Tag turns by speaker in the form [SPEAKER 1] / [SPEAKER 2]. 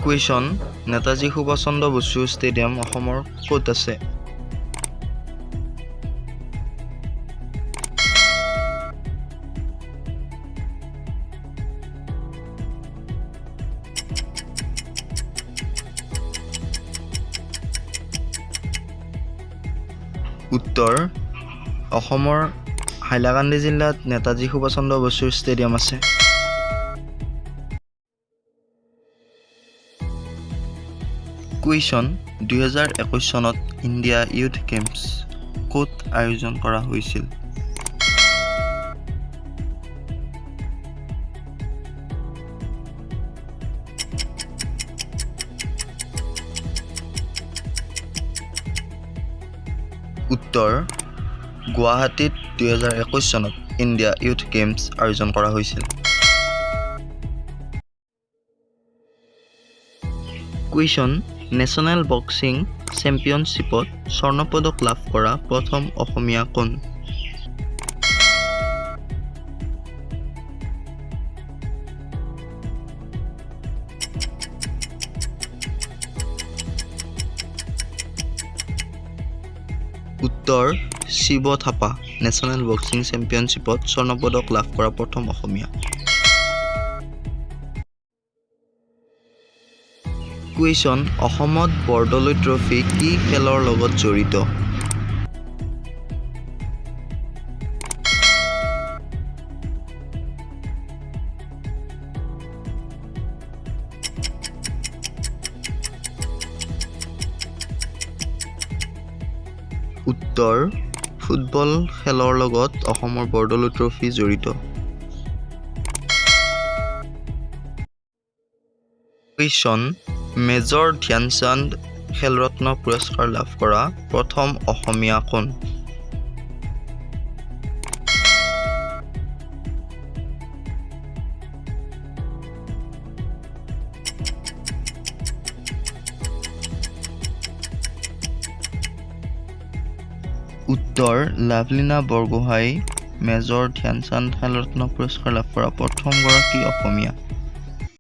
[SPEAKER 1] Question Netaji Subhash Chandra Bose stadium অসমৰ ক'ত আছে? উত্তৰ অসমৰ হাইলাকান্দি জিলাত নেতাজী সুভাষ চন্দ্ৰ বসু ষ্টেডিয়াম আছে। কুৱেশ্যন 2021 চনত ইণ্ডিয়া ইউথ গেমছ ক'ত আয়োজন কৰা হৈছিল? উত্তৰ গুৱাহাটীত 2021 চনত ইণ্ডিয়া ইউথ গেমছ আয়োজন কৰা হৈছিল। কুৱেশ্যন নেশ্যনেল বক্সিং চেম্পিয়নশ্বিপত স্বৰ্ণ পদক লাভ কৰা প্ৰথম অসমীয়া কোন? উত্তৰ শিৱ থাপা নেশ্যনেল বক্সিং চেম্পিয়নশ্বিপত স্বৰ্ণ পদক লাভ কৰা প্ৰথম অসমীয়া। কুৱেশ্যন অসমত বৰদলৈ ট্ৰফী কি খেলৰ লগত জড়িত? উত্তৰ ফুটবল খেলৰ লগত অসমৰ বৰদলৈ ট্ৰফী জড়িত। কুৱেশ্যন মেজৰ ধ্যানচান্দ খেলৰত্ন পুৰস্কাৰ লাভ কৰা প্ৰথম অসমীয়া কোন? উত্তৰ লাভলীনা বৰগোহাঁই মেজৰ ধ্যানচান্দ খেলৰত্ন পুৰস্কাৰ লাভ কৰা প্ৰথমগৰাকী অসমীয়া।